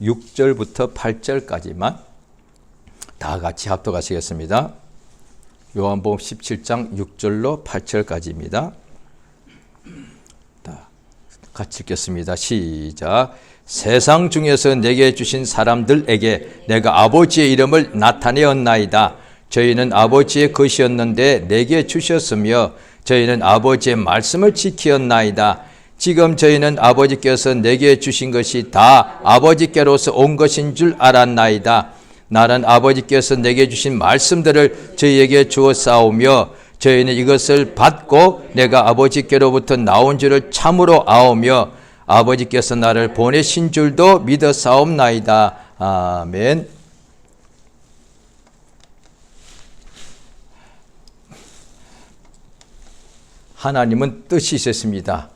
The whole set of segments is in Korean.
6절부터 8절까지만 다 같이 합독하시겠습니다. 요한복음 17장 6절로 8절까지입니다. 같이 읽겠습니다. 시작. 세상 중에서 내게 주신 사람들에게 내가 아버지의 이름을 나타내었나이다. 저희는 아버지의 것이었는데 내게 주셨으며 저희는 아버지의 말씀을 지키었나이다. 지금 저희는 아버지께서 내게 주신 것이 다 아버지께로서 온 것인 줄 알았나이다. 나는 아버지께서 내게 주신 말씀들을 저희에게 주었사오며 저희는 이것을 받고 내가 아버지께로부터 나온 줄을 참으로 아오며 아버지께서 나를 보내신 줄도 믿었사옵나이다. 아멘. 하나님은 뜻이 있었습니다.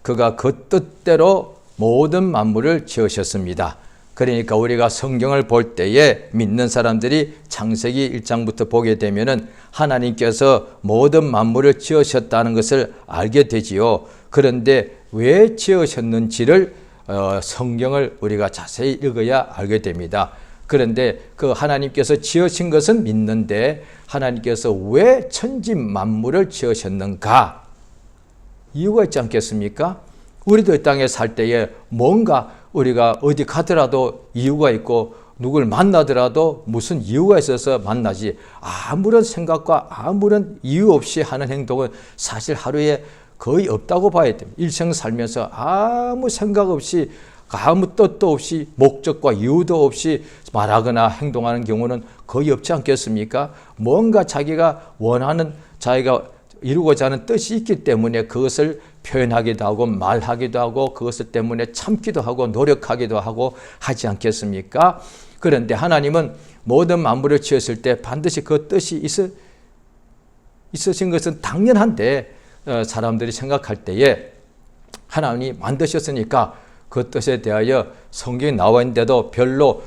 그가 그 뜻대로 모든 만물을 지으셨습니다. 그러니까 우리가 성경을 볼 때에 믿는 사람들이 창세기 1장부터 보게 되면은 하나님께서 모든 만물을 지으셨다는 것을 알게 되지요. 그런데 왜 지으셨는지를 성경을 우리가 자세히 읽어야 알게 됩니다. 그런데 그 하나님께서 지으신 것은 믿는데 하나님께서 왜 천지 만물을 지으셨는가? 이유가 있지 않겠습니까? 우리도 이 땅에 살 때에 뭔가 우리가 어디 가더라도 이유가 있고 누굴 만나더라도 무슨 이유가 있어서 만나지 아무런 생각과 아무런 이유 없이 하는 행동은 사실 하루에 거의 없다고 봐야 됩니다. 일생 살면서 아무 생각 없이 아무 뜻도 없이 목적과 이유도 없이 말하거나 행동하는 경우는 거의 없지 않겠습니까? 뭔가 자기가 원하는 자기가 이루고자 하는 뜻이 있기 때문에 그것을 표현하기도 하고 말하기도 하고 그것을 때문에 참기도 하고 노력하기도 하고 하지 않겠습니까? 그런데 하나님은 모든 만물을 지었을 때 반드시 그 뜻이 있으신 것은 당연한데 사람들이 생각할 때에 하나님이 만드셨으니까 그 뜻에 대하여 성경에 나와 있는데도 별로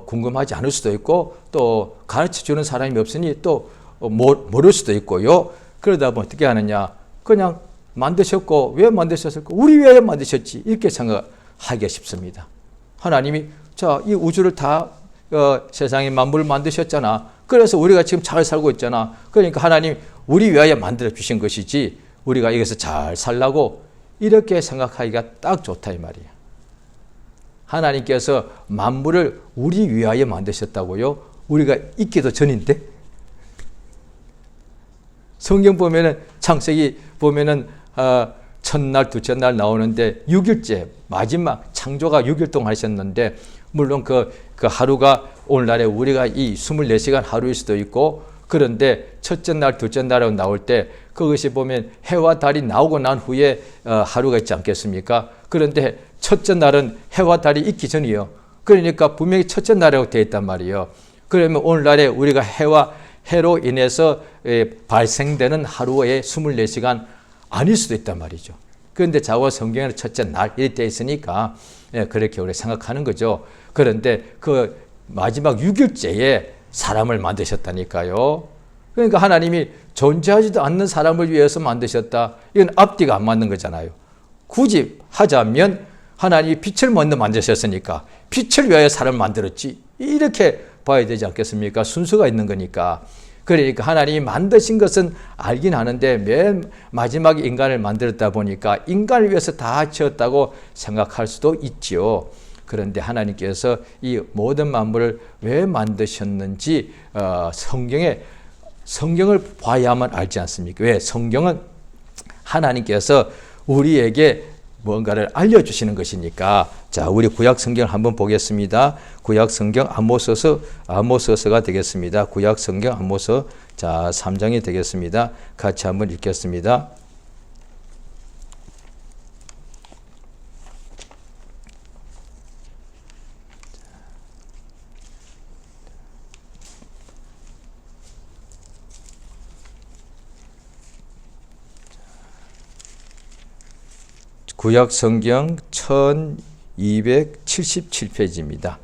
궁금하지 않을 수도 있고 또 가르쳐주는 사람이 없으니 또 모를 수도 있고요. 그러다 보면 어떻게 하느냐. 그냥 만드셨고 왜 만드셨을까? 우리 위하여 만드셨지. 이렇게 생각하기가 쉽습니다. 하나님이 자, 이 우주를 다 세상의 만물을 만드셨잖아. 그래서 우리가 지금 잘 살고 있잖아. 그러니까 하나님 우리 위하여 만들어 주신 것이지 우리가 여기서 잘 살라고 이렇게 생각하기가 딱 좋다 이 말이야. 하나님께서 만물을 우리 위하여 만드셨다고요? 우리가 있기도 전인데? 성경 보면은 창세기 보면은 첫날 둘째 날 나오는데 6일째 마지막 창조가 6일 동안 하셨는데 물론 그 하루가 오늘날에 우리가 이 24시간 하루일 수도 있고 그런데 첫째 날 둘째 날로 나올 때 그것이 보면 해와 달이 나오고 난 후에 하루가 있지 않겠습니까? 그런데 첫째 날은 해와 달이 있기 전이에요. 그러니까 분명히 첫째 날이라고 되어 있단 말이에요. 그러면 오늘날에 우리가 해로 인해서 발생되는 하루에 24시간 아닐 수도 있단 말이죠. 그런데 자고 성경에는 첫째 날 이렇게 되어 있으니까 그렇게 우리가 생각하는 거죠. 그런데 그 마지막 6일째에 사람을 만드셨다니까요. 그러니까 하나님이 존재하지도 않는 사람을 위해서 만드셨다. 이건 앞뒤가 안 맞는 거잖아요. 굳이 하자면 하나님이 빛을 먼저 만드셨으니까 빛을 위하여 사람을 만들었지. 이렇게 봐야 되지 않겠습니까? 순서가 있는 거니까. 그러니까 하나님이 만드신 것은 알긴 하는데 맨 마지막에 인간을 만들었다 보니까 인간을 위해서 다 지었다고 생각할 수도 있지요. 그런데 하나님께서 이 모든 만물을 왜 만드셨는지 성경을 봐야만 알지 않습니까? 왜? 성경은 하나님께서 우리에게 뭔가를 알려주시는 것이니까. 자, 우리 구약 성경을 한번 보겠습니다. 구약 성경 아모스서가 되겠습니다. 구약 성경 아모스 자 3장이 되겠습니다. 같이 한번 읽겠습니다. 구약 성경 1277페이지입니다.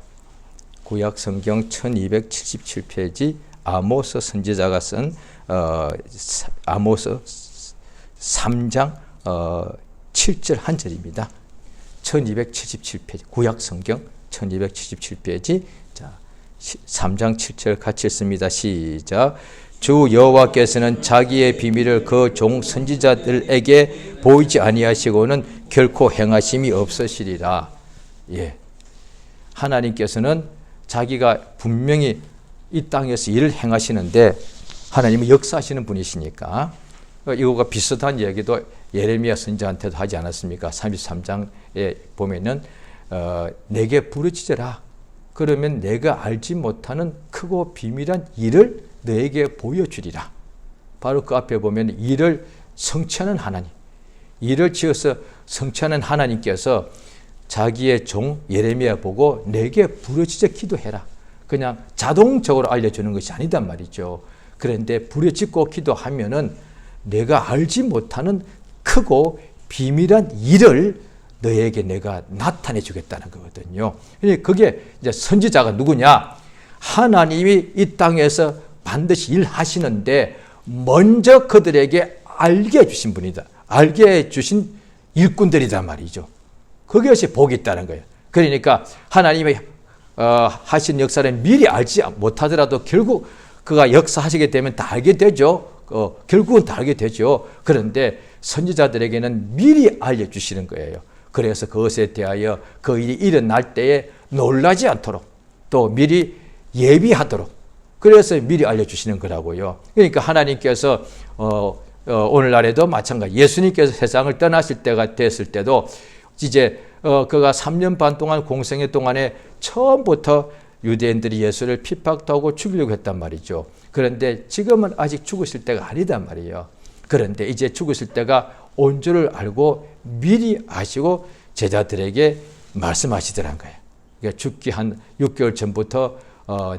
구약 성경 1277페이지 아모스 선지자가 쓴 아모스 3장 7절 한 절입니다. 1277페이지 구약 성경 1277페이지. 자, 3장 7절 같이 읽습니다. 시작. 주 여호와께서는 자기의 비밀을 그 종 선지자들에게 보이지 아니하시고는 결코 행하심이 없으시리라. 예. 하나님께서는 자기가 분명히 이 땅에서 일을 행하시는데 하나님은 역사하시는 분이시니까 이거가 비슷한 얘기도 예레미야 선지자한테도 하지 않았습니까? 33장에 보면은 내게 부르짖어라. 그러면 내가 알지 못하는 크고 비밀한 일을 너에게 보여주리라. 바로 그 앞에 보면 일을 성취하는 하나님, 일을 지어서 성취하는 하나님께서 자기의 종 예레미야 보고 내게 부르짖어 기도해라. 그냥 자동적으로 알려주는 것이 아니단 말이죠. 그런데 부르짖고 기도하면은 내가 알지 못하는 크고 비밀한 일을 너에게 내가 나타내 주겠다는 거거든요. 그게 이제 선지자가 누구냐? 하나님이 이 땅에서 반드시 일하시는데 먼저 그들에게 알게 해주신 분이다. 알게 해주신 일꾼들이란 말이죠. 그것이 복이 있다는 거예요. 그러니까 하나님이 하신 역사를 미리 알지 못하더라도 결국 그가 역사하시게 되면 다 알게 되죠. 결국은 다 알게 되죠. 그런데 선지자들에게는 미리 알려주시는 거예요. 그래서 그것에 대하여 그 일이 일어날 때에 놀라지 않도록 또 미리 예비하도록 그래서 미리 알려주시는 거라고요. 그러니까 하나님께서 오늘날에도 마찬가지 예수님께서 세상을 떠나실 때가 됐을 때도 이제 그가 3년 반 동안 공생애 동안에 처음부터 유대인들이 예수를 핍박도 하고 죽이려고 했단 말이죠. 그런데 지금은 아직 죽으실 때가 아니단 말이에요. 그런데 이제 죽으실 때가 온 줄을 알고 미리 아시고 제자들에게 말씀하시더란 거예요. 그러니까 죽기 한 6개월 전부터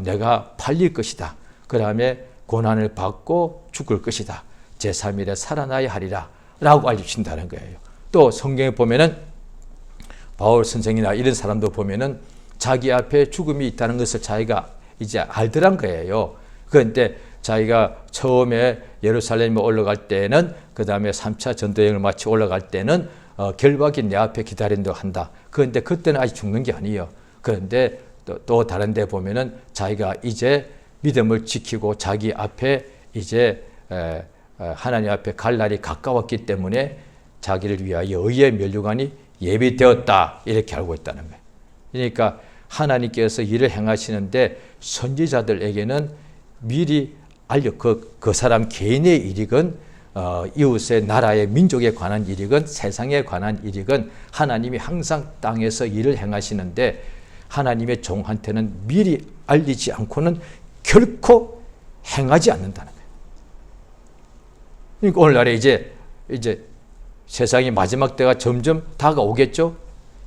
내가 팔릴 것이다. 그 다음에 고난을 받고 죽을 것이다. 제3일에 살아나야 하리라 라고 알려주신다는 거예요. 또 성경에 보면은 바울 선생이나 이런 사람도 보면은 자기 앞에 죽음이 있다는 것을 자기가 이제 알더란 거예요. 그런데 자기가 처음에 예루살렘에 올라갈 때는 그 다음에 3차 전도여행을 마치 올라갈 때는 결박이 내 앞에 기다린다고 한다. 그런데 그때는 아직 죽는 게 아니에요. 그런데 또 다른 데 보면은 자기가 이제 믿음을 지키고 자기 앞에 이제 하나님 앞에 갈 날이 가까웠기 때문에 자기를 위하여 의의 면류관이 예비되었다. 이렇게 알고 있다는 거예요. 그러니까 하나님께서 일을 행하시는데 선지자들에게는 미리 그 사람 개인의 일이건 이웃의 나라의 민족에 관한 일이건 세상에 관한 일이건 하나님이 항상 땅에서 일을 행하시는데 하나님의 종한테는 미리 알리지 않고는 결코 행하지 않는다는 거예요. 그러니까 오늘날에 이제 세상이 마지막 때가 점점 다가오겠죠.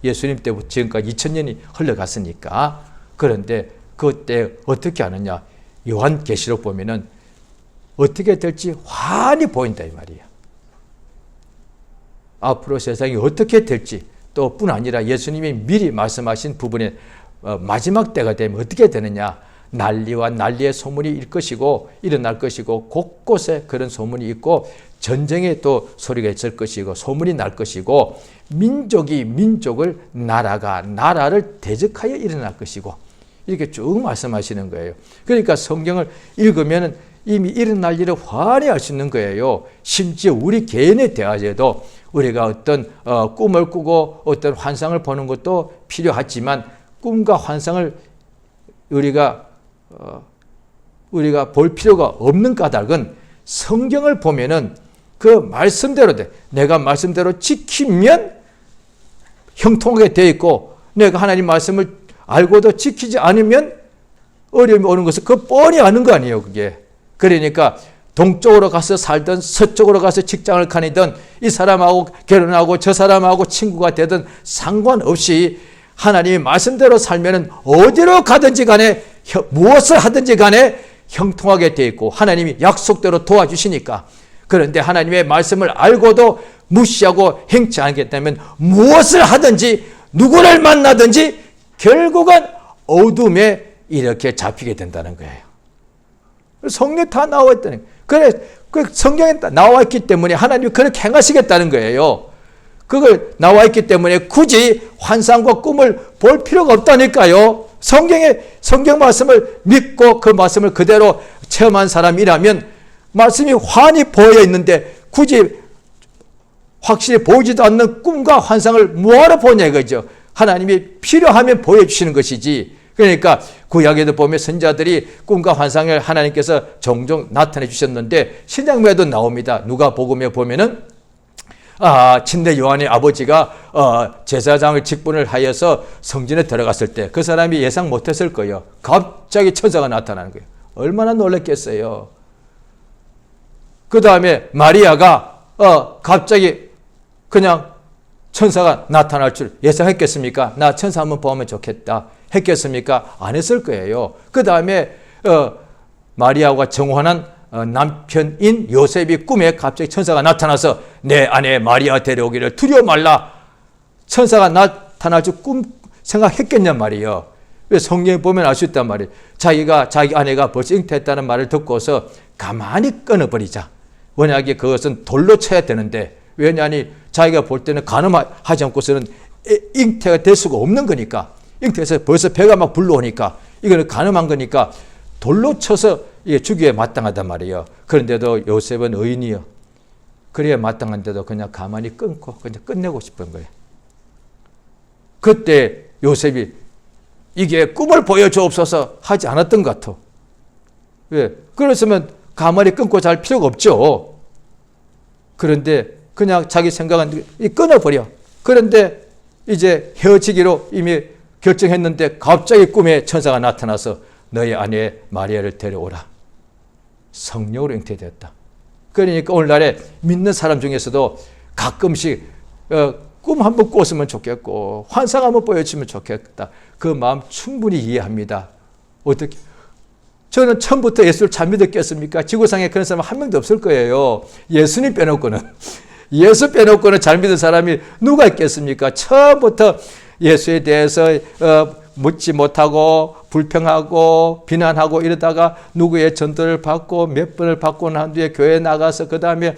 예수님 때부터 지금까지 2000년이 흘러갔으니까. 그런데 그때 어떻게 하느냐? 요한계시록 보면은 어떻게 될지 환히 보인다 이 말이에요. 앞으로 세상이 어떻게 될지 또 뿐 아니라 예수님이 미리 말씀하신 부분에 마지막 때가 되면 어떻게 되느냐? 난리와 난리의 소문이 일어날 것이고 곳곳에 그런 소문이 있고 전쟁에 또 소리가 있을 것이고 소문이 날 것이고 민족이 민족을 나라가 나라를 대적하여 일어날 것이고 이렇게 쭉 말씀하시는 거예요. 그러니까 성경을 읽으면 이미 일어날 일을 환히 알 수 있는 거예요. 심지어 우리 개인에 대하여도 우리가 어떤 꿈을 꾸고 어떤 환상을 보는 것도 필요하지만 꿈과 환상을 우리가 볼 필요가 없는 까닭은 성경을 보면은 그 말씀대로 내가 말씀대로 지키면 형통하게 되어 있고 내가 하나님 말씀을 알고도 지키지 않으면 어려움이 오는 것을 그 뻔히 아는 거 아니에요, 그게. 그러니까 동쪽으로 가서 살든 서쪽으로 가서 직장을 가니든 이 사람하고 결혼하고 저 사람하고 친구가 되든 상관없이 하나님의 말씀대로 살면은 어디로 가든지 간에 무엇을 하든지 간에 형통하게 되어 있고 하나님이 약속대로 도와주시니까. 그런데 하나님의 말씀을 알고도 무시하고 행치 않겠다면 무엇을 하든지 누구를 만나든지 결국은 어둠에 이렇게 잡히게 된다는 거예요. 성경에 다 나와 있다는 거예요. 그래, 그 성경에 나와 있기 때문에 하나님이 그렇게 행하시겠다는 거예요. 그걸 나와 있기 때문에 굳이 환상과 꿈을 볼 필요가 없다니까요. 성경 말씀을 믿고 그 말씀을 그대로 체험한 사람이라면 말씀이 환히 보여 있는데 굳이 확실히 보이지도 않는 꿈과 환상을 뭐하러 보냐 이거죠. 하나님이 필요하면 보여주시는 것이지. 그러니까 구약에도 보면 선지자들이 꿈과 환상을 하나님께서 종종 나타내 주셨는데 신약에도 나옵니다. 누가복음에 보면은 침례 요한의 아버지가 제사장을 직분을 하여서 성전에 들어갔을 때 그 사람이 예상 못했을 거예요. 갑자기 천사가 나타나는 거예요. 얼마나 놀랐겠어요. 그 다음에 마리아가 갑자기 그냥 천사가 나타날 줄 예상했겠습니까? 나 천사 한번 보면 좋겠다 했겠습니까? 안 했을 거예요. 그 다음에 마리아와 정혼한 남편인 요셉이 꿈에 갑자기 천사가 나타나서 내 아내 마리아 데려오기를 두려워 말라. 천사가 나타날 줄 꿈 생각했겠냔 말이에요. 왜 성경에 보면 알 수 있단 말이에요. 자기 아내가 벌써 잉태했다는 말을 듣고서 가만히 끊어버리자. 만약에 그것은 돌로 쳐야 되는데 왜냐하니 자기가 볼 때는 가늠하지 않고서는 잉태가 될 수가 없는 거니까 잉태해서 벌써 배가 막 불러오니까 이거는 가늠한 거니까 돌로 쳐서 이게 죽이에 마땅하단 말이에요. 그런데도 요셉은 의인이요. 그래야 마땅한데도 그냥 가만히 끊고 그냥 끝내고 싶은 거예요. 그때 요셉이 이게 꿈을 보여주옵소서 하지 않았던 것 같아. 왜? 그랬으면 가만히 끊고 잘 필요가 없죠. 그런데 그냥 자기 생각은 끊어버려. 그런데 이제 헤어지기로 이미 결정했는데 갑자기 꿈에 천사가 나타나서 너의 아내 마리아를 데려오라. 성령으로 잉태되었다. 그러니까 오늘날에 믿는 사람 중에서도 가끔씩 꿈 한번 꿨으면 좋겠고 환상 한번 보여주면 좋겠다. 그 마음 충분히 이해합니다. 어떻게? 저는 처음부터 예수를 잘 믿었겠습니까? 지구상에 그런 사람 한 명도 없을 거예요. 예수님 빼놓고는. 예수 빼놓고는 잘 믿은 사람이 누가 있겠습니까? 처음부터 예수에 대해서 묻지 못하고 불평하고 비난하고 이러다가 누구의 전도를 받고 몇 번을 받고 난 뒤에 교회 나가서 그 다음에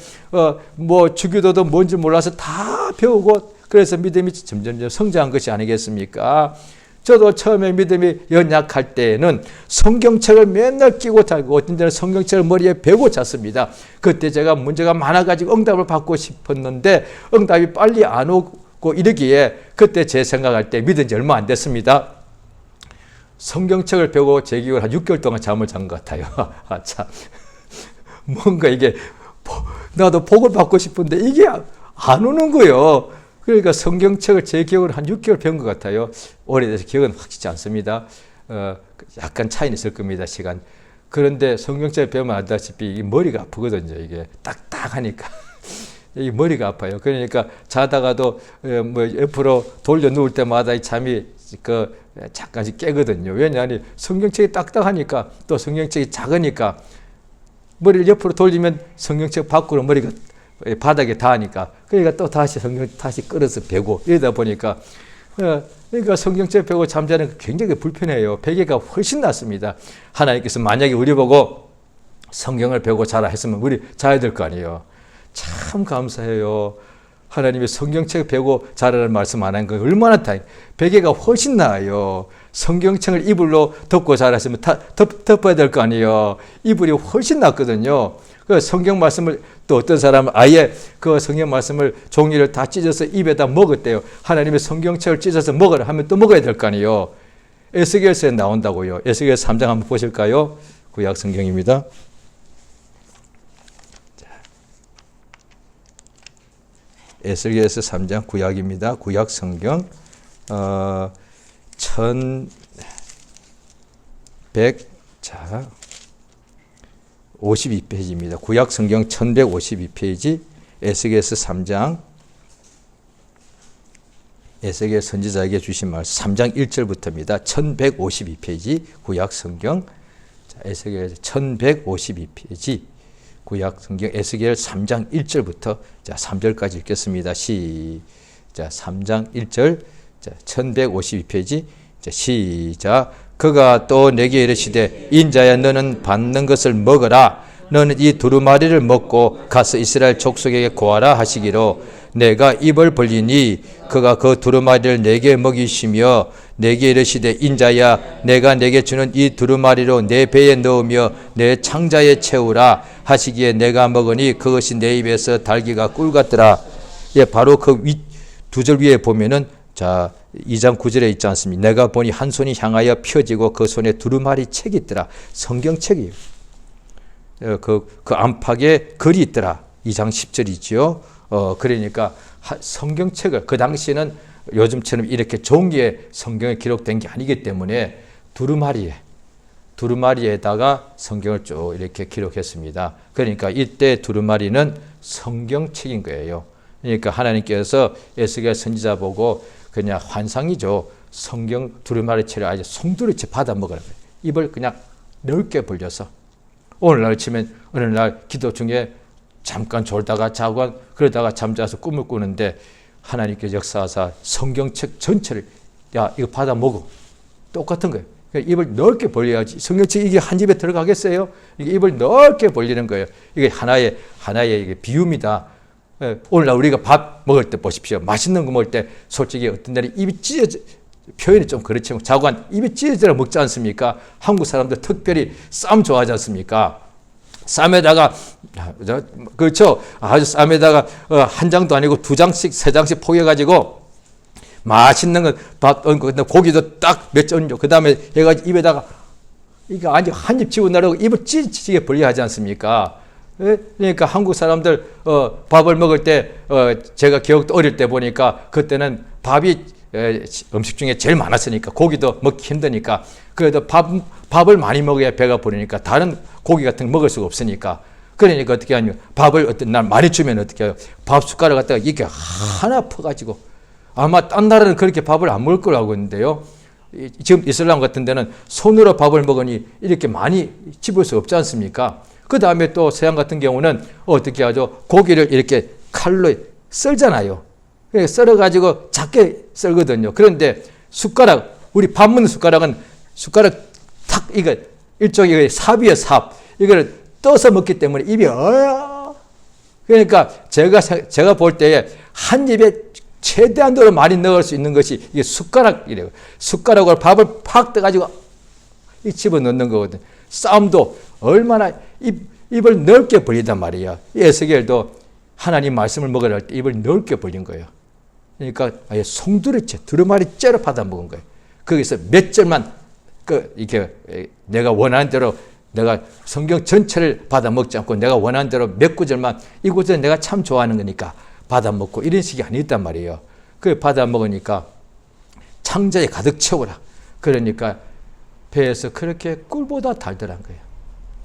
주기도도 뭔지 몰라서 다 배우고 그래서 믿음이 점점 성장한 것이 아니겠습니까? 저도 처음에 믿음이 연약할 때에는 성경책을 맨날 끼고 자고 어떤 때는 성경책을 머리에 베고 잤습니다. 그때 제가 문제가 많아가지고 응답을 받고 싶었는데 응답이 빨리 안 오고 이러기에 그때 제 생각할 때 믿은 지 얼마 안 됐습니다. 성경책을 베고 제 기억을 한 6개월 동안 잠을 잔 것 같아요. 참. 뭔가 이게 나도 복을 받고 싶은데 이게 안 오는 거예요. 그러니까 성경책을 제 기억으로 한 6개월 배운 것 같아요. 오래돼서 기억은 확실치 않습니다. 약간 차이는 있을 겁니다. 시간. 그런데 성경책을 배우면 알다시피 이 머리가 아프거든요. 이게 딱딱하니까. 이 머리가 아파요. 그러니까 자다가도 옆으로 돌려 누울 때마다 이 잠이 잠깐씩 깨거든요. 왜냐하니 성경책이 딱딱하니까 또 성경책이 작으니까 머리를 옆으로 돌리면 성경책 밖으로 머리가 바닥에 닿으니까 그러니까 또 다시 성경 다시 끌어서 베고 이러다 보니까 그러니까 성경책 베고 잠자는 게 굉장히 불편해요. 베개가 훨씬 낫습니다. 하나님께서 만약에 우리 보고 성경을 베고 자라 했으면 우리 자야 될 거 아니에요. 참 감사해요. 하나님이 성경책 베고 자라는 말씀 안 한 거 얼마나 다행. 베개가 훨씬 나아요. 성경책을 이불로 덮고 자랐으면 덮어야 될 거 아니에요. 이불이 훨씬 낫거든요. 그 성경 말씀을 또 어떤 사람은 아예 그 성경 말씀을 종이를 다 찢어서 입에다 먹었대요. 하나님의 성경책을 찢어서 먹으라 하면 또 먹어야 될 거 아니에요. 에스겔서에 나온다고요. 에스겔 3장 한번 보실까요? 구약 성경입니다. 에스겔서 3장 구약입니다. 구약 성경 1152페이지입니다. 구약 성경 1152페이지 에스겔서 3장 에스겔 선지자에게 주신 말씀 3장 1절부터입니다. 1152페이지 구약 성경 에스겔 1152페이지 구약 성경 에스겔 3장 1절부터 3절까지 읽겠습니다. 시작. 3장 1절 1152페이지 시작. 그가 또 내게 이르시되 인자야 너는 받는 것을 먹어라. 너는 이 두루마리를 먹고 가서 이스라엘 족속에게 고하라 하시기로 내가 입을 벌리니 그가 그 두루마리를 내게 먹이시며 내게 이르시되 인자야 내가 내게 주는 이 두루마리로 내 배에 넣으며 내 창자에 채우라 하시기에 내가 먹으니 그것이 내 입에서 달기가 꿀 같더라. 예, 바로 그 두 절 위에 보면은 자 2장 9절에 있지 않습니까? 내가 보니 한 손이 향하여 펴지고 그 손에 두루마리 책이 있더라. 성경책이에요. 그 안팎에 글이 있더라. 2장 10절이지요. 그러니까 성경책을 그 당시에는 요즘처럼 이렇게 종이에 성경이 기록된 게 아니기 때문에 두루마리에다가 성경을 쭉 이렇게 기록했습니다. 그러니까 이때 두루마리는 성경책인 거예요. 그러니까 하나님께서 에스겔 선지자 보고 그냥 환상이죠. 성경 두루마리채를 아주 송두리째 받아 먹으라. 입을 그냥 넓게 벌려서 오늘날 치면 어느 날 기도 중에 잠깐 졸다가 자고 그러다가 잠자서 꿈을 꾸는데 하나님께서 역사하사 성경책 전체를 야 이거 받아 먹어. 똑같은 거예요. 입을 넓게 벌려야지. 성경책 이게 한 입에 들어가겠어요? 이게 입을 넓게 벌리는 거예요. 이게 하나의 이게 비유입니다. 오늘날 우리가 밥 먹을 때 보십시오. 맛있는 거 먹을 때 솔직히 어떤 날에 입이 찢어져 표현이 좀 그렇지만 자관 입이 찢어져라 먹지 않습니까? 한국 사람들 특별히 쌈 좋아하지 않습니까? 쌈에다가 그렇죠. 아주 쌈에다가 한 장도 아니고 두 장씩 세 장씩 포개가지고 맛있는 거 밥 얹고 고기도 딱 몇 점 얹고 그 다음에 해가지고 입에다가 이거 아주 한 입 집어넣으라고 입을 찢어지게 벌려 하지 않습니까? 그러니까 한국 사람들 밥을 먹을 때 제가 기억도 어릴 때 보니까 그때는 밥이 음식 중에 제일 많았으니까 고기도 먹기 힘드니까 그래도 밥을 많이 먹어야 배가 부르니까 다른 고기 같은 거 먹을 수가 없으니까 그러니까 어떻게 하냐면 밥을 어떤 날 많이 주면 어떻게 해요? 밥 숟가락 갖다가 이렇게 하나 퍼가지고 아마 딴 나라는 그렇게 밥을 안 먹을 거라고 했는데요. 지금 이슬람 같은 데는 손으로 밥을 먹으니 이렇게 많이 집을 수 없지 않습니까? 그 다음에 또 서양 같은 경우는 어떻게 하죠? 고기를 이렇게 칼로 썰잖아요. 썰어가지고 작게 썰거든요. 그런데 숟가락, 우리 밥 먹는 숟가락은 숟가락 탁, 이거 일종의 삽이에요, 삽. 이걸 떠서 먹기 때문에 입이 그러니까 제가 볼 때에 한 입에 최대한도로 많이 넣을 수 있는 것이 이게 숟가락이래요. 숟가락으로 밥을 팍 떠가지고 집어 넣는 거거든요. 쌈도 얼마나 입을 넓게 벌리단 말이에요. 에스겔도 하나님 말씀을 먹으라 할 때 입을 넓게 벌린 거예요. 그러니까 아예 송두리째 두루마리째로 받아 먹은 거예요. 거기서 몇 절만 이렇게 내가 원하는 대로 내가 성경 전체를 받아 먹지 않고 내가 원하는 대로 몇 구절만 이 구절 내가 참 좋아하는 거니까 받아 먹고 이런 식이 아니었단 말이에요. 그 받아 먹으니까 창자에 가득 채우라. 그러니까 배에서 그렇게 꿀보다 달달한 거예요.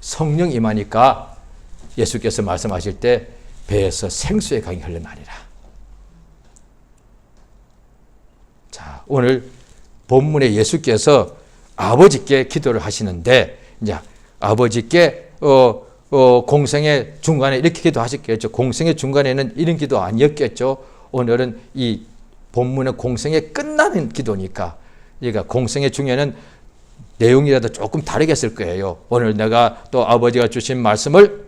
성령 임하니까 예수께서 말씀하실 때 배에서 생수의 강이 흘러나리라. 자, 오늘 본문에 예수께서 아버지께 기도를 하시는데 이제 아버지께 공생의 중간에 이렇게 기도하셨겠죠. 공생의 중간에는 이런 기도 아니었겠죠. 오늘은 이 본문의 공생의 끝나는 기도니까 그러니까 공생의 중에는 내용이라도 조금 다르게 했을 거예요. 오늘 내가 또 아버지가 주신 말씀을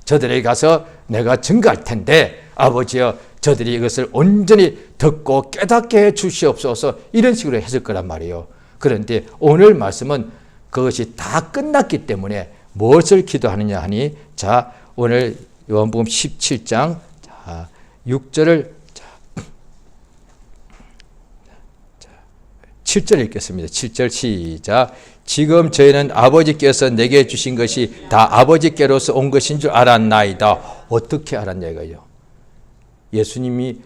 저들에게 가서 내가 증거할 텐데 아버지여 저들이 이것을 온전히 듣고 깨닫게 해 주시옵소서 이런 식으로 했을 거란 말이에요. 그런데 오늘 말씀은 그것이 다 끝났기 때문에 무엇을 기도하느냐 하니 자 오늘 요한복음 17장 자 6절을 7절 읽겠습니다. 7절 시작. 지금 저희는 아버지께서 내게 주신 것이 다 아버지께로서 온 것인 줄 알았나이다. 어떻게 알았냐 이거예요. 예수님이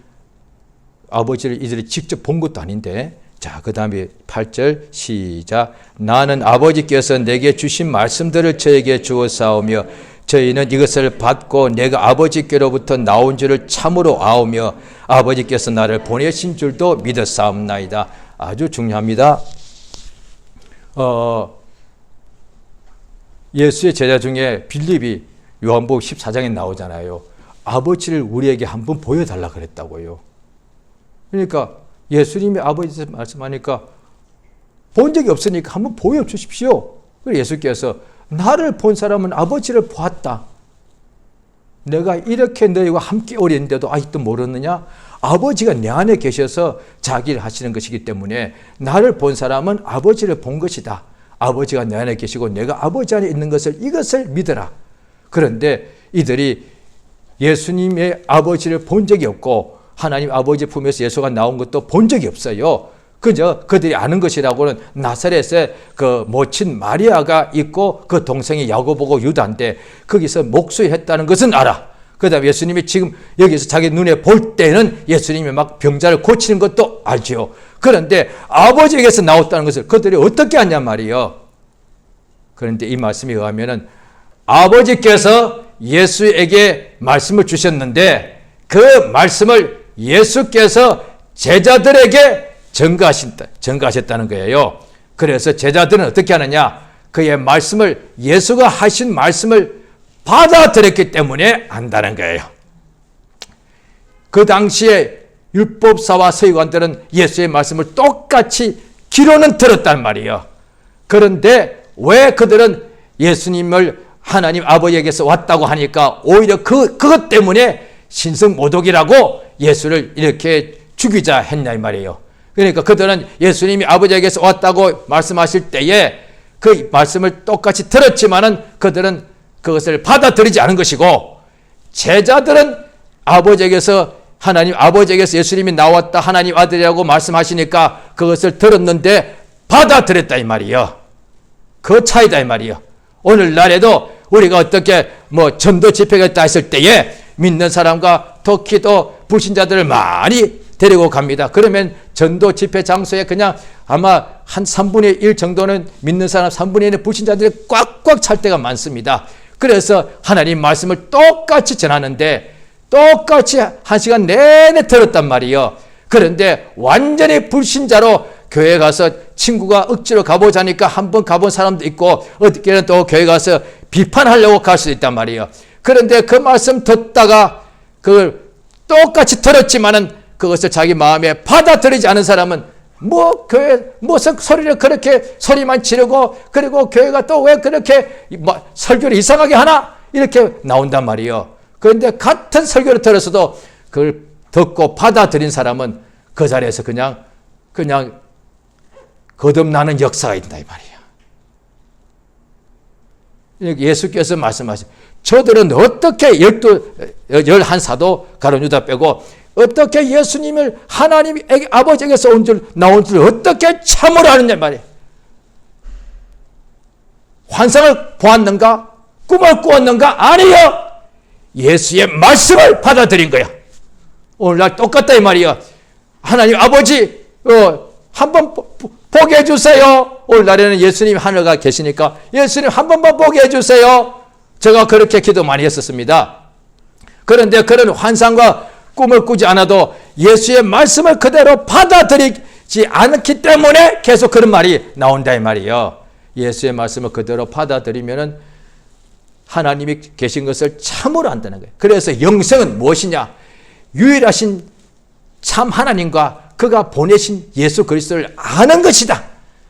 아버지를 이들이 직접 본 것도 아닌데 자, 그 다음에 8절 시작. 나는 아버지께서 내게 주신 말씀들을 저에게 주었사오며 저희는 이것을 받고 내가 아버지께로부터 나온 줄을 참으로 아오며 아버지께서 나를 보내신 줄도 믿었사옵나이다. 아주 중요합니다. 예수의 제자 중에 빌립이 요한복음 14장에 나오잖아요. 아버지를 우리에게 한번 보여달라 그랬다고요. 그러니까 예수님이 아버지에서 말씀하니까 본 적이 없으니까 한번 보여주십시오. 그래서 예수께서 나를 본 사람은 아버지를 보았다. 내가 이렇게 너희와 함께 오랬는데도 아직도 모르느냐? 아버지가 내 안에 계셔서 자기를 하시는 것이기 때문에 나를 본 사람은 아버지를 본 것이다. 아버지가 내 안에 계시고 내가 아버지 안에 있는 것을 이것을 믿어라. 그런데 이들이 예수님의 아버지를 본 적이 없고 하나님 아버지 품에서 예수가 나온 것도 본 적이 없어요. 그저 그들이 아는 것이라고는 나사렛에 그 모친 마리아가 있고 그 동생이 야고보고 유다인데 거기서 목수했다는 것은 알아. 그 다음에 예수님이 지금 여기서 자기 눈에 볼 때는 예수님이 막 병자를 고치는 것도 알지요. 그런데 아버지에게서 나왔다는 것을 그들이 어떻게 아냐 말이요. 그런데 이 말씀에 의하면은 아버지께서 예수에게 말씀을 주셨는데 그 말씀을 예수께서 제자들에게 전가하셨다는 거예요. 그래서 제자들은 어떻게 하느냐? 그의 말씀을 예수가 하신 말씀을 받아들였기 때문에 안다는 거예요. 그 당시에 율법사와 서기관들은 예수의 말씀을 똑같이 귀로는 들었단 말이에요. 그런데 왜 그들은 예수님을 하나님 아버지에게서 왔다고 하니까 오히려 그것 때문에 신성모독이라고 예수를 이렇게 죽이자 했냐 이 말이에요. 그러니까 그들은 예수님이 아버지에게서 왔다고 말씀하실 때에 그 말씀을 똑같이 들었지만은 그들은 그것을 받아들이지 않은 것이고 제자들은 하나님 아버지에게서 예수님이 나왔다 하나님 아들이라고 말씀하시니까 그것을 들었는데 받아들였다 이 말이에요. 그 차이다 이 말이에요. 오늘날에도 우리가 어떻게 전도 집회가 있다 했을 때에 믿는 사람과 특히 또 불신자들을 많이 데리고 갑니다. 그러면 전도 집회 장소에 그냥 아마 한 3분의 1 정도는 믿는 사람 3분의 1은 불신자들이 꽉꽉 찰 때가 많습니다. 그래서 하나님 말씀을 똑같이 전하는데 똑같이 1시간 내내 들었단 말이에요. 그런데 완전히 불신자로 교회 가서 친구가 억지로 가보자니까 한번 가본 사람도 있고 어떻게는 또 교회 가서 비판하려고 갈 수도 있단 말이에요. 그런데 그 말씀 듣다가 그걸 똑같이 들었지만은 그것을 자기 마음에 받아들이지 않은 사람은 교회 무슨 소리를 그렇게 소리만 지르고 그리고 교회가 또 왜 그렇게 설교를 이상하게 하나 이렇게 나온단 말이에요. 그런데 같은 설교를 들었어도 그걸 듣고 받아들인 사람은 그 자리에서 그냥 거듭나는 역사가 있다 이 말이에요. 예수께서 말씀하신 저들은 어떻게 11사도 가룟 유다 빼고 어떻게 예수님을 하나님 아버지에게서 나온 줄 어떻게 참으로 아느냐 말이에요. 환상을 보았는가? 꿈을 꾸었는가? 아니요. 예수의 말씀을 받아들인 거야. 오늘날 똑같다 이 말이야. 하나님 아버지 한번 보게 해주세요. 오늘날에는 예수님 하늘가 계시니까 예수님 한 번만 보게 해주세요. 제가 그렇게 기도 많이 했었습니다. 그런데 그런 환상과 꿈을 꾸지 않아도 예수의 말씀을 그대로 받아들이지 않기 때문에 계속 그런 말이 나온다 이 말이에요. 예수의 말씀을 그대로 받아들이면은 하나님이 계신 것을 참으로 안다는 거예요. 그래서 영생은 무엇이냐? 유일하신 참 하나님과 그가 보내신 예수 그리스도를 아는 것이다.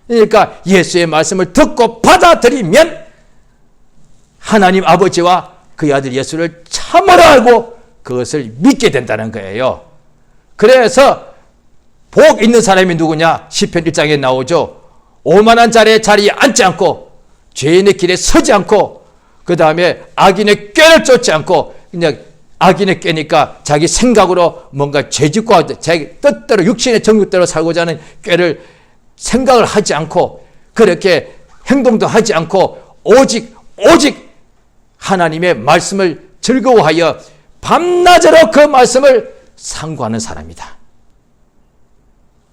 그러니까 예수의 말씀을 듣고 받아들이면 하나님 아버지와 그의 아들 예수를 참으로 알고 그것을 믿게 된다는 거예요. 그래서 복 있는 사람이 누구냐? 시편 1장에 나오죠. 오만한 자리에 앉지 않고 죄인의 길에 서지 않고 그 다음에 악인의 꾀를 쫓지 않고 그냥 악인의 꾀니까 자기 생각으로 뭔가 죄짓고 자기 뜻대로 육신의 정욕대로 살고자 하는 꾀를 생각을 하지 않고 그렇게 행동도 하지 않고 오직 하나님의 말씀을 즐거워하여 밤낮으로 그 말씀을 상고하는 사람이다.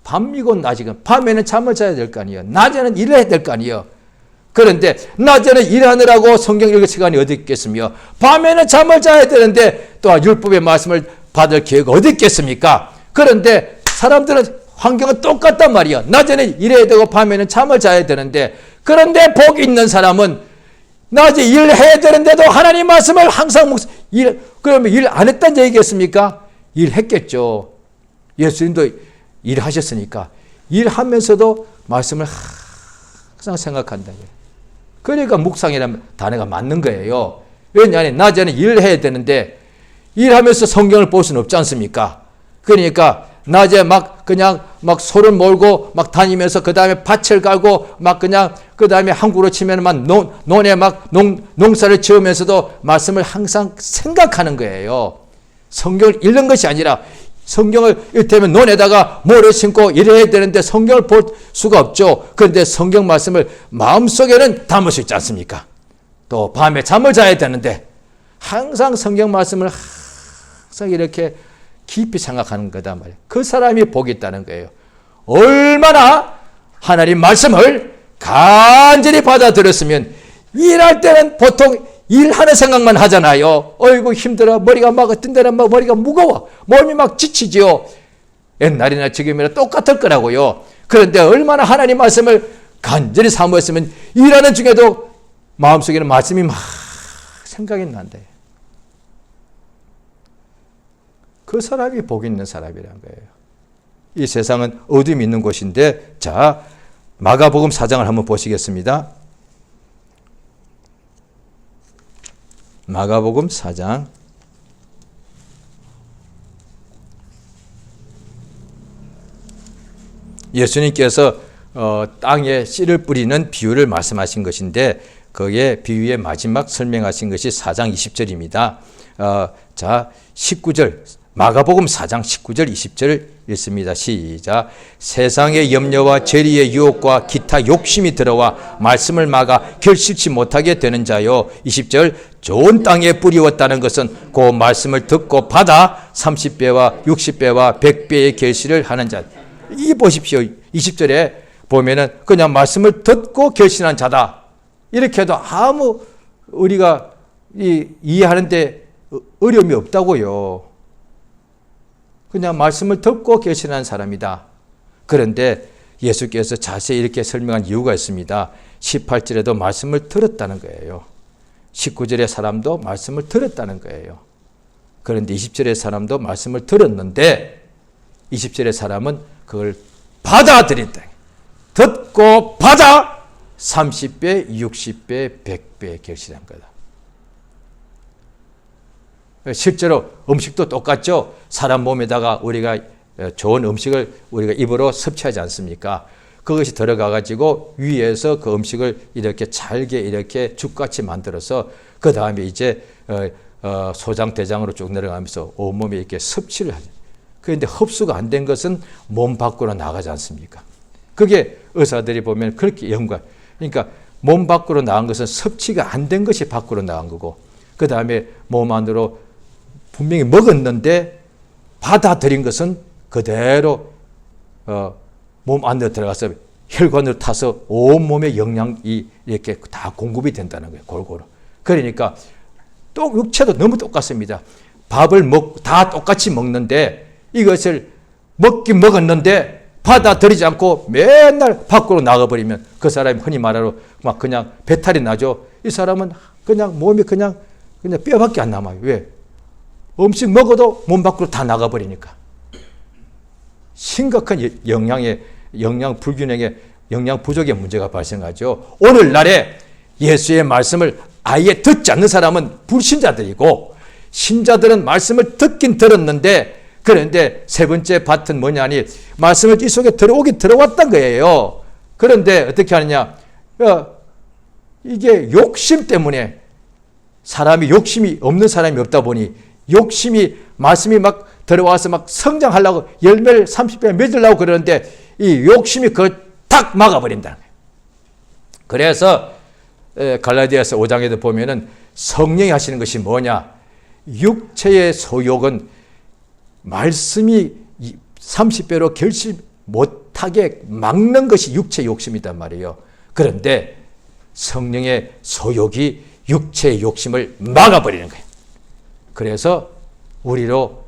밤이고 낮이건 밤에는 잠을 자야 될 거 아니에요. 낮에는 일을 해야 될 거 아니에요. 그런데 낮에는 일하느라고 성경 읽을 시간이 어디 있겠으며 밤에는 잠을 자야 되는데 또한 율법의 말씀을 받을 기회가 어디 있겠습니까? 그런데 사람들은 환경은 똑같단 말이에요. 낮에는 일해야 되고 밤에는 잠을 자야 되는데 그런데 복 있는 사람은 낮에 일해야 되는데도 하나님 말씀을 항상 그러면 일 안 했다는 얘기겠습니까? 일했겠죠. 예수님도 일하셨으니까 일하면서도 말씀을 항상 생각한다. 그러니까 묵상이라는 단어가 맞는 거예요. 왜냐하면 낮에는 일을 해야 되는데 일하면서 성경을 볼 수는 없지 않습니까? 그러니까 낮에 막 그냥 막 소를 몰고 막 다니면서 그 다음에 밭을 갈고 막 그냥 그 다음에 한국으로 치면 막 논에 막 농사를 지으면서도 말씀을 항상 생각하는 거예요. 성경을 읽는 것이 아니라 성경을 이를테면 논에다가 모를 심고 일해야 되는데 성경을 볼 수가 없죠. 그런데 성경 말씀을 마음속에는 담을 수 있지 않습니까? 또 밤에 잠을 자야 되는데 항상 성경 말씀을 항상 이렇게 깊이 생각하는 거다 말이에요. 그 사람이 복이 있다는 거예요. 얼마나 하나님 말씀을 간절히 받아들였으면 일할 때는 보통 일하는 생각만 하잖아요. 어이구 힘들어. 머리가 막 어떤 데는 막 머리가 무거워. 몸이 막 지치지요. 옛날이나 지금이나 똑같을 거라고요. 그런데 얼마나 하나님 말씀을 간절히 사모했으면 일하는 중에도 마음속에는 말씀이 막 생각이 난대. 그 사람이 복 있는 사람이라는 거예요. 이 세상은 어둠이 있는 곳인데, 자, 마가복음 4장을 한번 보시겠습니다. 마가복음 4장. 예수님께서 땅에 씨를 뿌리는 비유를 말씀하신 것인데, 거기에 비유의 마지막 설명하신 것이 4장 20절입니다. 자, 19절. 마가복음 4장 19절 20절 읽습니다. 시작. 세상의 염려와 재리의 유혹과 기타 욕심이 들어와 말씀을 막아 결실치 못하게 되는 자요. 20절. 좋은 땅에 뿌리웠다는 것은 그 말씀을 듣고 받아 30배와 60배와 100배의 결실을 하는 자. 이 보십시오. 20절에 보면은 그냥 말씀을 듣고 결실한 자다. 이렇게 해도 아무 우리가 이해하는데 어려움이 없다고요. 그냥 말씀을 듣고 결실한 사람이다. 그런데 예수께서 자세히 이렇게 설명한 이유가 있습니다. 18절에도 말씀을 들었다는 거예요. 19절의 사람도 말씀을 들었다는 거예요. 그런데 20절의 사람도 말씀을 들었는데 20절의 사람은 그걸 받아들인다. 듣고 받아 30배, 60배, 100배 결실한 거다. 실제로 음식도 똑같죠. 사람 몸에다가 우리가 좋은 음식을 우리가 입으로 섭취하지 않습니까? 그것이 들어가 가지고 위에서 그 음식을 이렇게 잘게 이렇게 죽같이 만들어서 그 다음에 이제 소장 대장으로 쭉 내려가면서 온몸에 이렇게 섭취를 하죠. 그런데 흡수가 안 된 것은 몸 밖으로 나가지 않습니까? 그게 의사들이 보면 그렇게 연구해. 그러니까 몸 밖으로 나간 것은 섭취가 안 된 것이 밖으로 나간 거고, 그 다음에 몸 안으로 분명히 먹었는데 받아들인 것은 그대로 몸 안으로 들어가서 혈관으로 타서 온몸에 영양이 이렇게 다 공급이 된다는 거예요. 골고루. 그러니까 또 육체도 너무 똑같습니다. 밥을 다 똑같이 먹는데 이것을 먹긴 먹었는데 받아들이지 않고 맨날 밖으로 나가버리면 그 사람이 흔히 말하러 막 그냥 배탈이 나죠. 이 사람은 그냥 몸이 그냥 뼈밖에 안 남아요. 왜? 음식 먹어도 몸 밖으로 다 나가버리니까. 심각한 영양 불균형의 영양 부족의 문제가 발생하죠. 오늘날에 예수의 말씀을 아예 듣지 않는 사람은 불신자들이고, 신자들은 말씀을 듣긴 들었는데, 그런데 세 번째 밭은 뭐냐니 말씀을 이 속에 들어왔던 거예요. 그런데 어떻게 하느냐? 이게 욕심 때문에 사람이 욕심이 없는 사람이 없다 보니 욕심이 말씀이 막 들어와서 막 성장하려고 열매를 30배 맺으려고 그러는데 이 욕심이 그걸 딱 막아버린다는 거예요. 그래서 갈라디아서 5장에도 보면은 성령이 하시는 것이 뭐냐? 육체의 소욕은 말씀이 30배로 결실 못하게 막는 것이 육체의 욕심이단 말이에요. 그런데 성령의 소욕이 육체의 욕심을 막아버리는 거예요. 그래서 우리로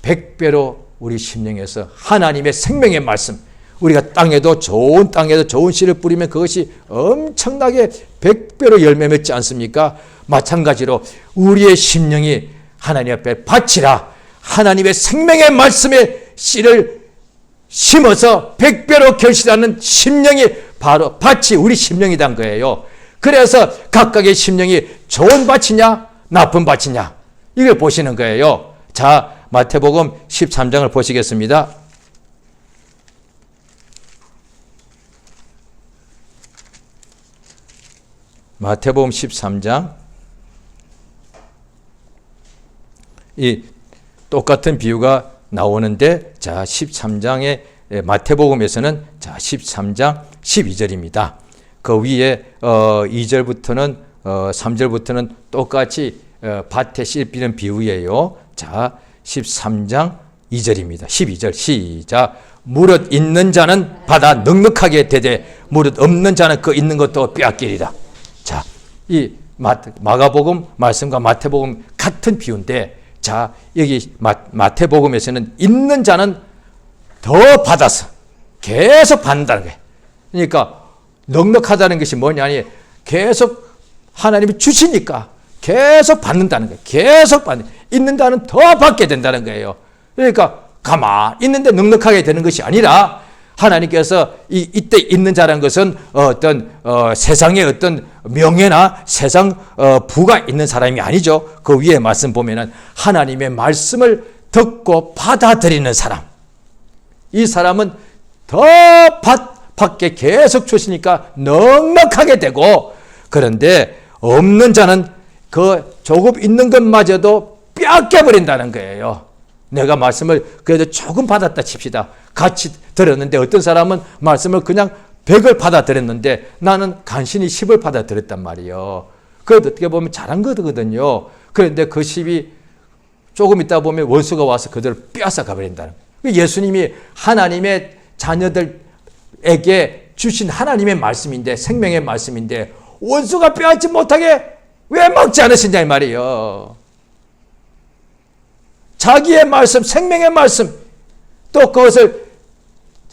100배로 우리 심령에서 하나님의 생명의 말씀, 우리가 땅에도 좋은 씨를 뿌리면 그것이 엄청나게 100배로 열매 맺지 않습니까? 마찬가지로 우리의 심령이 하나님 앞에 바치라. 하나님의 생명의 말씀에 씨를 심어서 100배로 결실하는 심령이 바로 밭이 우리 심령이란 거예요. 그래서 각각의 심령이 좋은 밭이냐 나쁜 밭이냐 이걸 보시는 거예요. 자, 마태복음 13장을 보시겠습니다. 마태복음 13장, 이 똑같은 비유가 나오는데, 자, 13장의 마태복음에서는 자, 13장 12절입니다. 그 위에 2절부터는 3절부터는 똑같이 밭에 씨 뿌리는 비유예요. 자, 13장 2절입니다. 12절 시작. 무릇 있는 자는 받아 넉넉하게 되되 무릇 없는 자는 그 있는 것도 빼앗기리라. 자, 이 마가복음 말씀과 마태복음 같은 비유인데, 자, 여기 마태복음에서는 있는 자는 더 받아서 계속 받는다는 거예요. 그러니까 넉넉하다는 것이 뭐냐니 계속 하나님이 주시니까 계속 받는다는 거예요. 계속 받는, 있는 자는 더 받게 된다는 거예요. 그러니까 가만히 있는데 넉넉하게 되는 것이 아니라 하나님께서 이때 있는 자라는 것은 어떤 세상의 어떤 명예나 세상 부가 있는 사람이 아니죠. 그 위에 말씀 보면은 하나님의 말씀을 듣고 받아들이는 사람. 이 사람은 더 받게 계속 주시니까 넉넉하게 되고, 그런데 없는 자는 그 조금 있는 것마저도 빼앗겨버린다는 거예요. 내가 말씀을 그래도 조금 받았다 칩시다. 같이 들었는데 어떤 사람은 말씀을 그냥 100을 받아들였는데 나는 간신히 10을 받아들였단 말이에요. 그래도 어떻게 보면 잘한 거거든요. 그런데 그 10이 조금 있다 보면 원수가 와서 그대로 빼앗아 가버린다는 거예요. 예수님이 하나님의 자녀들에게 주신 하나님의 말씀인데, 생명의 말씀인데 원수가 빼앗지 못하게 왜 막지 않으시냐 이 말이에요. 자기의 말씀, 생명의 말씀, 또 그것을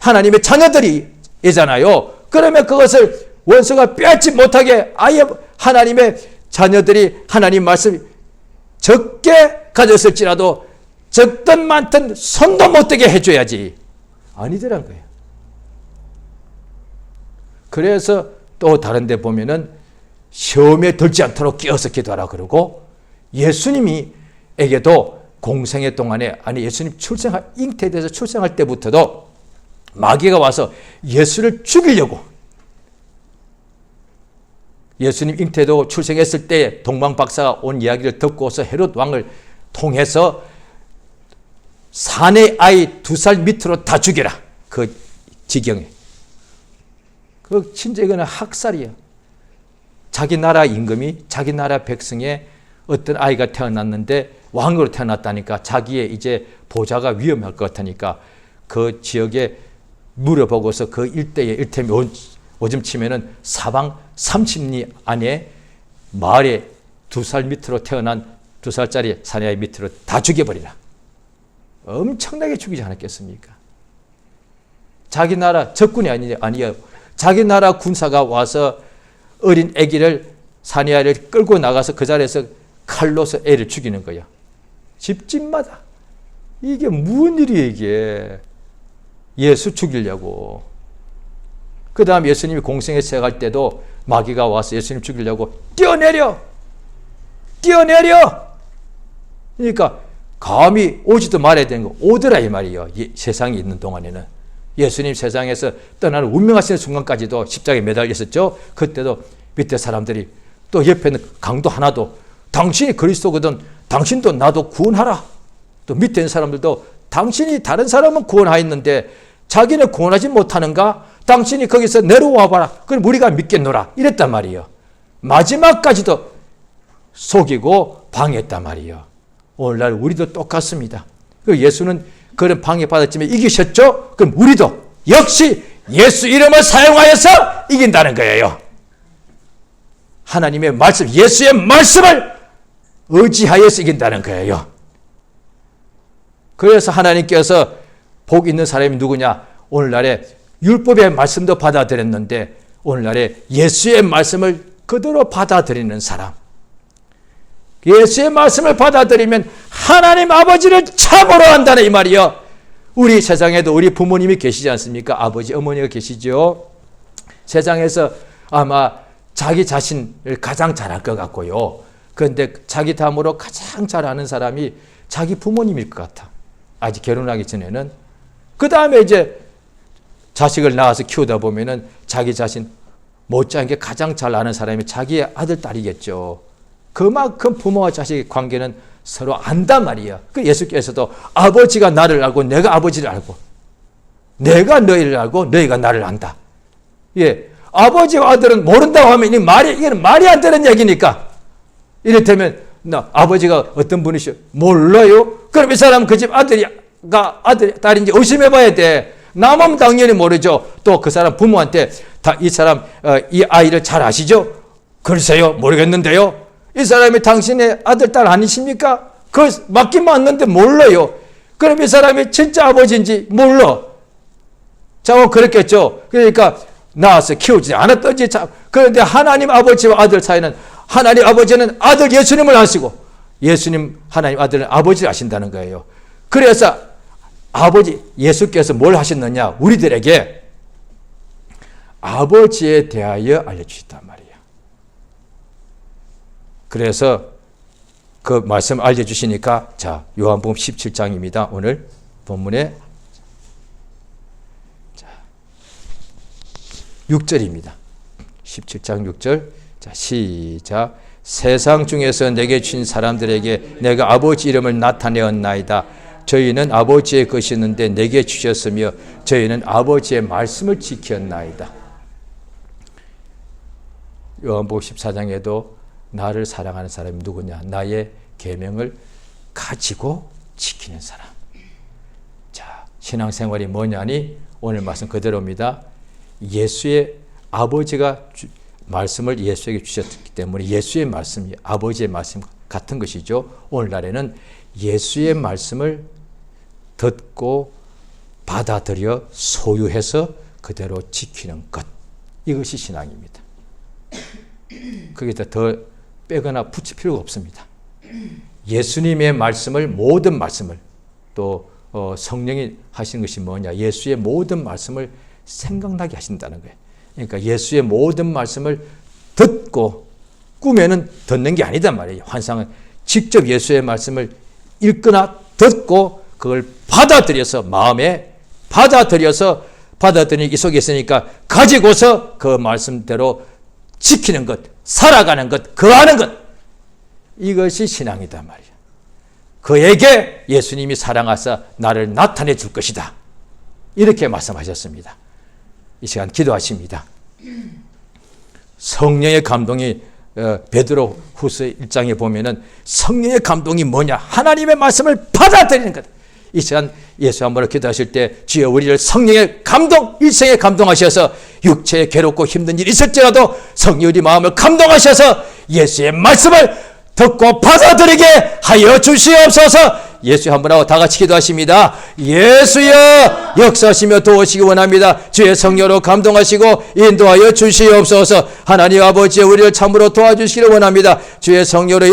하나님의 자녀들이잖아요. 그러면 그것을 원수가 빼앗지 못하게 아예 하나님의 자녀들이 하나님 말씀 적게 가졌을지라도 적든 많든 손도 못 대게 해줘야지. 아니더란 거예요. 그래서 또 다른 데 보면은 시험에 들지 않도록 끼어서 기도하라 그러고, 예수님이 에게도 공생애 동안에, 아니 예수님 잉태돼서 출생할 때부터도 마귀가 와서 예수를 죽이려고, 예수님 잉태도 출생했을 때 동방 박사가 온 이야기를 듣고서 헤롯 왕을 통해서 사내 아이 2살 밑으로 다 죽여라. 그 지경에. 그 진짜 이거는 학살이에요. 자기 나라 임금이 자기 나라 백성의 어떤 아이가 태어났는데 왕으로 태어났다니까 자기의 이제 보좌가 위험할 것 같으니까 그 지역에 물어보고서 그 일대에 일테면 오줌 치면은 사방 30리 안에 마을에 2살 밑으로 태어난 2살짜리 사내아이 밑으로 다 죽여버리라. 엄청나게 죽이지 않았겠습니까? 자기 나라 적군이 아니에요. 자기 나라 군사가 와서 어린 아기를, 사내아이를 끌고 나가서 그 자리에서 칼로서 애를 죽이는 거야. 집집마다. 이게 무슨 일이에요 이게. 예수 죽이려고. 그 다음 예수님이 공생에 세갈 때도 마귀가 와서 예수님 죽이려고 뛰어내려. 그러니까 감히 오지도 말아야 되는 거 오더라 이 말이에요. 세상에 있는 동안에는. 예수님 세상에서 떠나는 운명하시는 순간까지도 십자가에 매달려 있었죠. 그때도 밑에 사람들이, 또 옆에는 강도 하나도 당신이 그리스도거든 당신도 나도 구원하라. 또 밑에 있는 사람들도 당신이 다른 사람은 구원하였는데 자기는 구원하지 못하는가? 당신이 거기서 내려와 봐라. 그럼 우리가 믿겠노라. 이랬단 말이에요. 마지막까지도 속이고 방해했단 말이에요. 오늘날 우리도 똑같습니다. 예수는 그런 방해받았지만 이기셨죠? 그럼 우리도 역시 예수 이름을 사용하여서 이긴다는 거예요. 하나님의 말씀, 예수의 말씀을 의지하여서 이긴다는 거예요. 그래서 하나님께서 복 있는 사람이 누구냐? 오늘날에 율법의 말씀도 받아들였는데 오늘날에 예수의 말씀을 그대로 받아들이는 사람. 예수의 말씀을 받아들이면 하나님 아버지를 참으로 한다는 이 말이요. 우리 세상에도 우리 부모님이 계시지 않습니까? 아버지, 어머니가 계시죠. 세상에서 아마 자기 자신을 가장 잘할 것 같고요. 그런데 자기 다음으로 가장 잘 아는 사람이 자기 부모님일 것 같아. 아직 결혼하기 전에는. 그 다음에 이제 자식을 낳아서 키우다 보면은 자기 자신 못지않게 가장 잘 아는 사람이 자기의 아들, 딸이겠죠. 그만큼 부모와 자식의 관계는 서로 안단 말이야. 그 예수께서도 아버지가 나를 알고 내가 아버지를 알고 내가 너희를 알고 너희가 나를 안다. 예. 아버지와 아들은 모른다고 하면 이건 말이 안 되는 얘기니까. 이를테면, 아버지가 어떤 분이시오? 몰라요? 그럼 이 사람은 그 집 딸인지 의심해 봐야 돼. 나만 당연히 모르죠. 또 그 사람 부모한테 이 아이를 잘 아시죠? 글쎄요, 모르겠는데요. 이 사람이 당신의 아들, 딸 아니십니까? 맞긴 맞는데 몰라요. 그럼 이 사람이 진짜 아버지인지 몰라. 자, 그랬겠죠. 그러니까 낳아서 키우지 않았던지. 그런데 하나님 아버지와 아들 사이는 하나님 아버지는 아들 예수님을 아시고 예수님 하나님 아들은 아버지를 아신다는 거예요. 그래서 아버지 예수께서 뭘 하셨느냐? 우리들에게 아버지에 대하여 알려주셨단 말이에요. 그래서 그 말씀 알려주시니까 자, 요한복음 17장입니다. 오늘 본문에 6절입니다. 17장 6절. 자, 시작. 세상 중에서 내게 주신 사람들에게 내가 아버지 이름을 나타내었나이다. 저희는 아버지의 것이었는데 내게 주셨으며 저희는 아버지의 말씀을 지켰나이다. 요한복음 14장에도 나를 사랑하는 사람이 누구냐? 나의 계명을 가지고 지키는 사람. 자, 신앙생활이 뭐냐니? 오늘 말씀 그대로입니다. 예수의 아버지가 말씀을 예수에게 주셨기 때문에 예수의 말씀이 아버지의 말씀 같은 것이죠. 오늘날에는 예수의 말씀을 듣고 받아들여 소유해서 그대로 지키는 것. 이것이 신앙입니다. 거기다 더 빼거나 붙일 필요가 없습니다. 예수님의 말씀을 모든 말씀을 또 성령이 하신 것이 뭐냐? 예수의 모든 말씀을 생각나게 하신다는 거예요. 그러니까 예수의 모든 말씀을 듣고 꿈에는 듣는 게 아니단 말이에요. 환상은 직접 예수의 말씀을 읽거나 듣고 그걸 받아들여서 마음에 받아들이니 이 속에 있으니까 가지고서 그 말씀대로 지키는 것, 살아가는 것, 거하는 것. 이것이 신앙이단 말이에요. 그에게 예수님이 사랑하사 나를 나타내 줄 것이다. 이렇게 말씀하셨습니다. 이 시간 기도하십니다. 성령의 감동이 베드로 후서 1장에 보면은 성령의 감동이 뭐냐? 하나님의 말씀을 받아들이는 것. 이 시간 예수 한번을 기도하실 때 주여 우리를 성령의 감동, 일생에 감동하셔서 육체에 괴롭고 힘든 일이 있을지라도 성령 우리 마음을 감동하셔서 예수의 말씀을 듣고 받아들이게 하여 주시옵소서. 예수 한번 하고 다 같이 기도하십니다. 예수여 역사하시며 도우시기 원합니다. 주의 성령으로 감동하시고 인도하여 주시옵소서. 하나님 아버지 우리를 참으로 도와주시기를 원합니다. 주의 성령으로